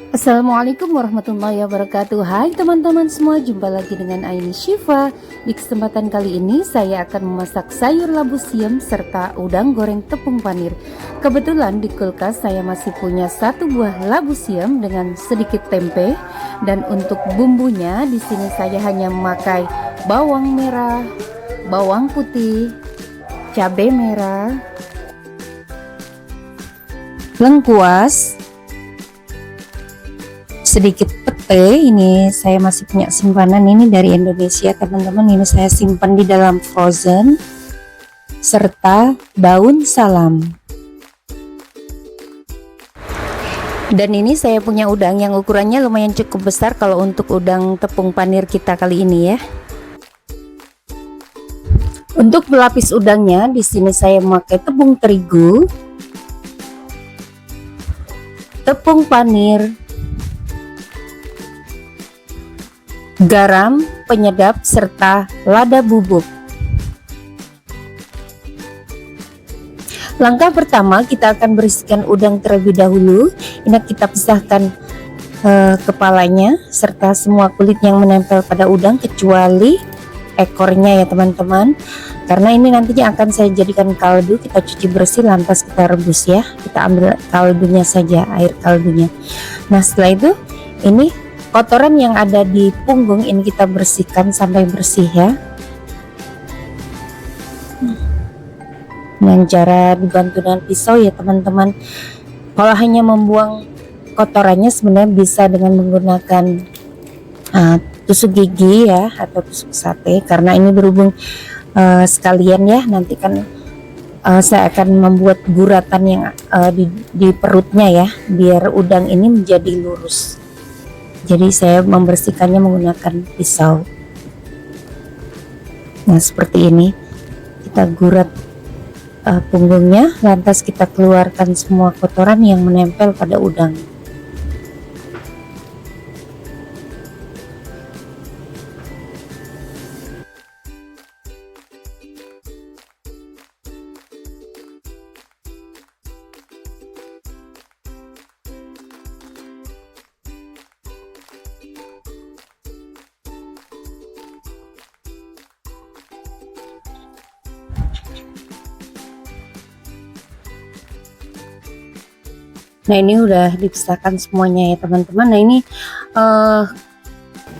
Assalamualaikum warahmatullahi wabarakatuh. Hai teman-teman semua, jumpa lagi dengan Aini Syifa. Di kesempatan kali ini saya akan memasak sayur labu siam serta udang goreng tepung panir. Kebetulan di kulkas saya masih punya satu buah labu siam dengan sedikit tempe, dan untuk bumbunya di sini saya hanya memakai bawang merah, bawang putih, cabai merah, lengkuas, sedikit pete. Ini saya masih punya simpanan ini dari Indonesia teman-teman, ini saya simpan di dalam frozen, serta daun salam. Dan ini saya punya udang yang ukurannya lumayan cukup besar kalau untuk udang tepung panir kita kali ini ya. Untuk pelapis udangnya di sini saya memakai tepung terigu, tepung panir, garam, penyedap, serta lada bubuk. Langkah pertama, kita akan bersihkan udang terlebih dahulu. Ini kita pisahkan kepalanya serta semua kulit yang menempel pada udang kecuali ekornya ya teman-teman, karena ini nantinya akan saya jadikan kaldu. Kita cuci bersih lantas kita rebus ya. Kita ambil kaldunya saja, air kaldunya. Nah setelah itu ini kotoran yang ada di punggung ini kita bersihkan sampai bersih ya, dengan cara dibantu dengan pisau ya teman-teman. Kalau hanya membuang kotorannya sebenarnya bisa dengan menggunakan tusuk gigi ya, atau tusuk sate, karena ini berhubung sekalian ya, nanti kan saya akan membuat guratan yang di perutnya ya, biar udang ini menjadi lurus. Jadi saya membersihkannya menggunakan pisau. Nah seperti ini, kita gurat punggungnya, lantas kita keluarkan semua kotoran yang menempel pada udang. Nah ini udah dipisahkan semuanya ya teman-teman. Nah ini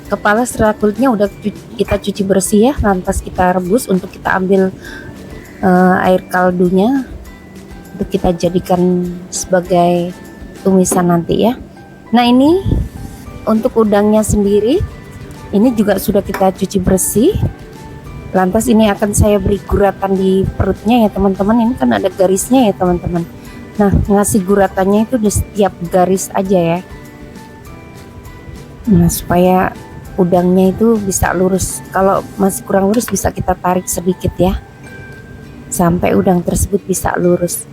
kepala serta kulitnya udah kita cuci bersih ya, lantas kita rebus untuk kita ambil air kaldunya untuk kita jadikan sebagai tumisan nanti ya. Nah ini untuk udangnya sendiri ini juga sudah kita cuci bersih, lantas ini akan saya beri guratan di perutnya ya teman-teman. Ini kan ada garisnya ya teman-teman. Nah ngasih guratannya itu di setiap garis aja ya, nah supaya udangnya itu bisa lurus. Kalau masih kurang lurus bisa kita tarik sedikit ya, sampai udang tersebut bisa lurus.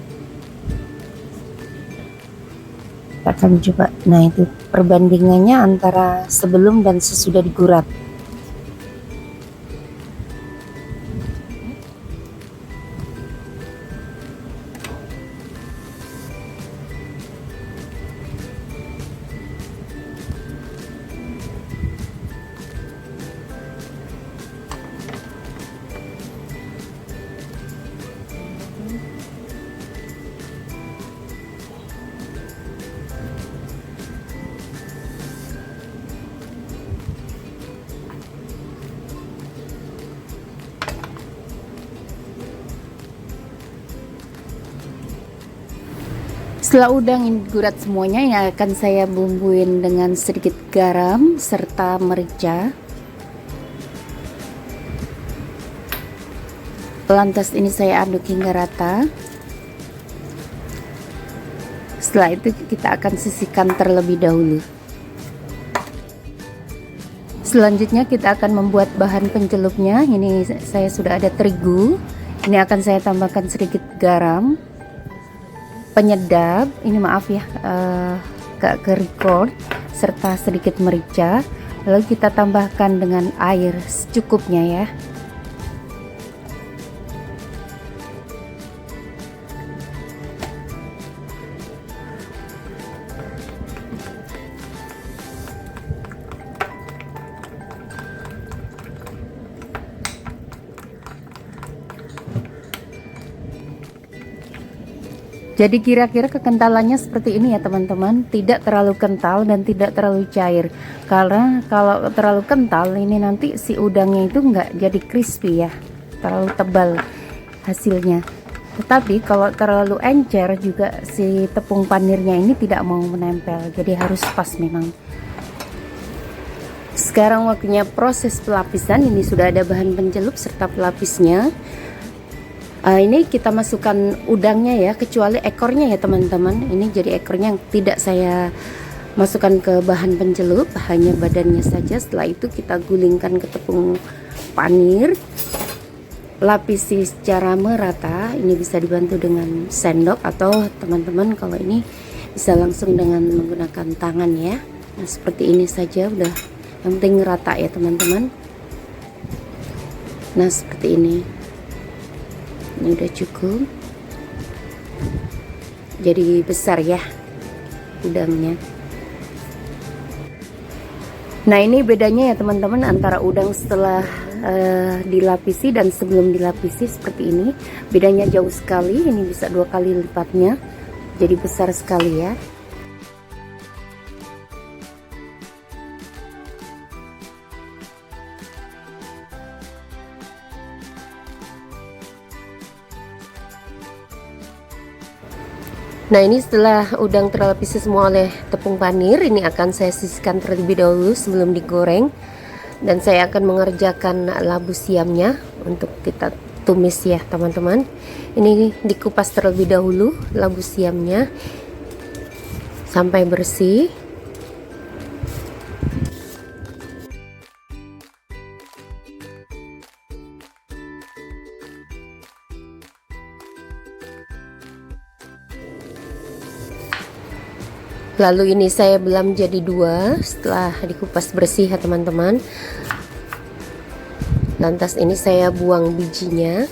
Kita akan coba. Nah itu perbandingannya antara sebelum dan sesudah digurat. Setelah udang ini digurat semuanya, ini akan saya bumbuin dengan sedikit garam serta merica. Lantas ini saya aduk hingga rata. Setelah itu kita akan sisihkan terlebih dahulu. Selanjutnya kita akan membuat bahan pencelupnya. Ini saya sudah ada terigu. Ini akan saya tambahkan sedikit garam, penyedap, ini maaf ya gak ke record, serta sedikit merica. Lalu kita tambahkan dengan air secukupnya ya. Jadi kira-kira kekentalannya seperti ini ya teman-teman, tidak terlalu kental dan tidak terlalu cair. Karena kalau terlalu kental ini nanti si udangnya itu nggak jadi crispy ya, terlalu tebal hasilnya. Tetapi kalau terlalu encer juga si tepung panirnya ini tidak mau menempel, jadi harus pas memang. Sekarang waktunya proses pelapisan. Ini sudah ada bahan pencelup serta pelapisnya. Ini kita masukkan udangnya ya, kecuali ekornya ya teman-teman. Ini jadi ekornya yang tidak saya masukkan ke bahan pencelup, hanya badannya saja. Setelah itu kita gulingkan ke tepung panir, lapisi secara merata. Ini bisa dibantu dengan sendok atau teman-teman kalau ini bisa langsung dengan menggunakan tangan ya. Nah seperti ini saja udah, yang penting rata ya teman-teman. Nah seperti ini udah cukup, jadi besar ya udangnya. Nah ini bedanya ya teman-teman antara udang setelah dilapisi dan sebelum dilapisi. Seperti ini bedanya jauh sekali, ini bisa 2 kali lipatnya, jadi besar sekali ya. Nah ini setelah udang terlapisi semua oleh tepung panir, ini akan saya sisihkan terlebih dahulu sebelum digoreng. Dan saya akan mengerjakan labu siamnya untuk kita tumis ya teman-teman. Ini dikupas terlebih dahulu labu siamnya sampai bersih. Lalu ini saya belah menjadi 2 setelah dikupas bersih ya teman-teman. Lantas ini saya buang bijinya.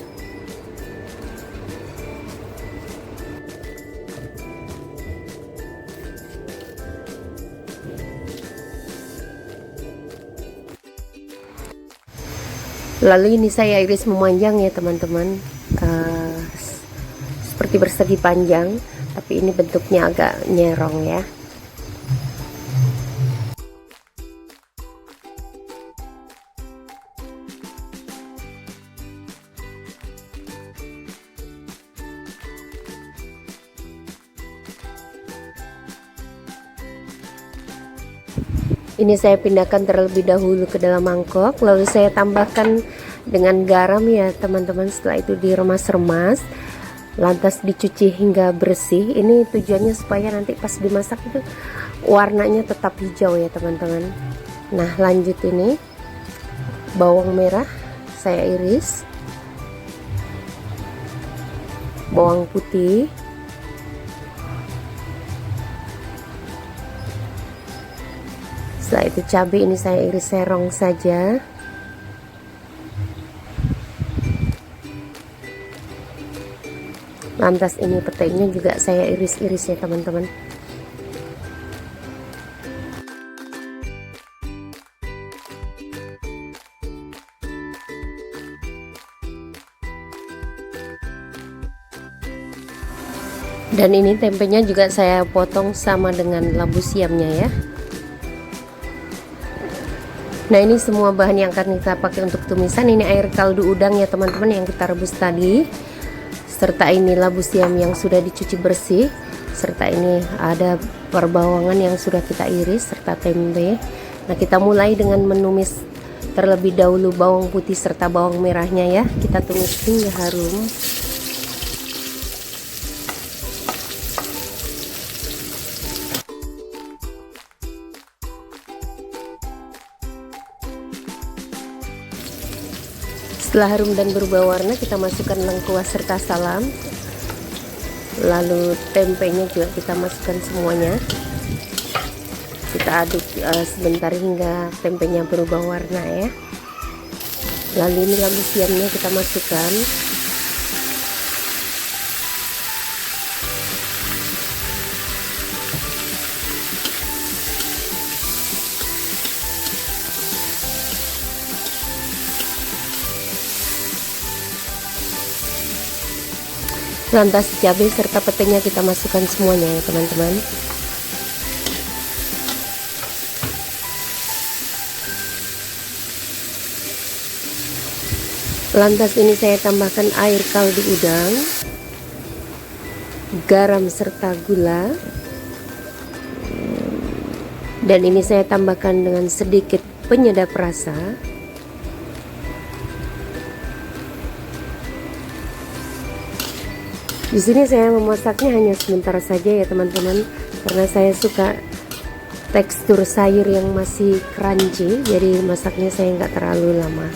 Lalu ini saya iris memanjang ya teman-teman, seperti persegi panjang, tapi ini bentuknya agak nyerong ya. Ini saya pindahkan terlebih dahulu ke dalam mangkok, lalu saya tambahkan dengan garam ya teman-teman. Setelah itu diremas-remas, lantas dicuci hingga bersih. Ini tujuannya supaya nanti pas dimasak itu warnanya tetap hijau ya teman-teman. Nah lanjut, ini bawang merah saya iris, bawang putih, setelah itu cabai ini saya iris serong saja. Lantas ini petainya juga saya iris-iris ya teman-teman. Dan ini tempenya juga saya potong sama dengan labu siamnya ya. Nah ini semua bahan yang akan kita pakai untuk tumisan. Ini air kaldu udang ya teman-teman yang kita rebus tadi, serta ini labu siam yang sudah dicuci bersih, serta ini ada perbawangan yang sudah kita iris, serta tempe. Nah kita mulai dengan menumis terlebih dahulu bawang putih serta bawang merahnya ya. Kita tumis hingga harum. Setelah harum dan berubah warna, kita masukkan lengkuas serta salam. Lalu tempenya juga kita masukkan semuanya. Kita aduk sebentar hingga tempenya berubah warna ya. Lalu ini labu siamnya kita masukkan. Lantas cabai serta petenya kita masukkan semuanya ya teman-teman. Lantas ini saya tambahkan air kaldu udang, garam serta gula. Dan ini saya tambahkan dengan sedikit penyedap rasa. Di sini saya memasaknya hanya sebentar saja ya teman-teman, karena saya suka tekstur sayur yang masih crunchy, jadi masaknya saya nggak terlalu lama.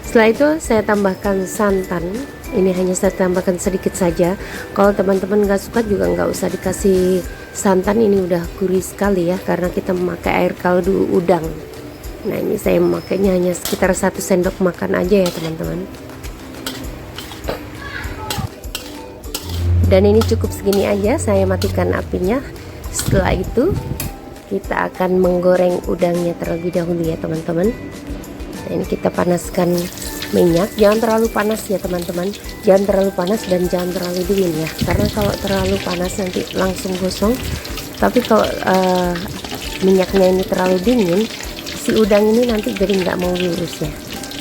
Setelah itu saya tambahkan santan. Ini hanya saya tambahkan sedikit saja. Kalau teman-teman nggak suka juga nggak usah dikasih santan, ini udah gurih sekali ya, karena kita memakai air kaldu udang. Nah ini saya memakainya hanya sekitar 1 sendok makan aja ya teman-teman. Dan ini cukup segini aja, saya matikan apinya. Setelah itu kita akan menggoreng udangnya terlebih dahulu ya teman-teman. Nah ini kita panaskan minyak, jangan terlalu panas ya teman-teman, jangan terlalu panas dan jangan terlalu dingin ya, karena kalau terlalu panas nanti langsung gosong. Tapi kalau minyaknya ini terlalu dingin, si udang ini nanti jadi nggak mau lurus ya.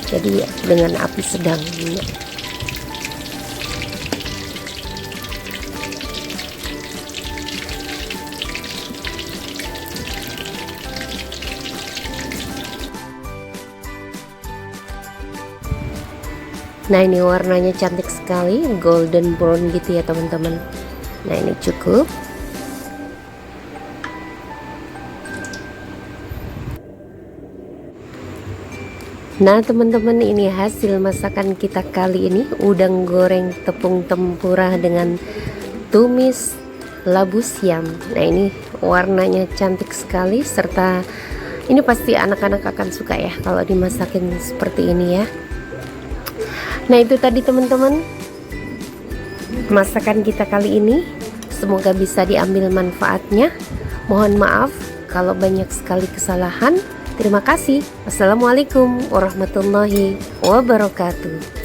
Jadi dengan api sedang minyak. Nah ini warnanya cantik sekali, golden brown gitu ya teman-teman. Nah ini cukup. Nah teman-teman, ini hasil masakan kita kali ini, udang goreng tepung tempura dengan tumis labu siam. Nah ini warnanya cantik sekali, serta ini pasti anak-anak akan suka ya kalau dimasakin seperti ini ya. Nah itu tadi teman-teman masakan kita kali ini, semoga bisa diambil manfaatnya. Mohon maaf kalau banyak sekali kesalahan. Terima kasih. Wassalamualaikum warahmatullahi wabarakatuh.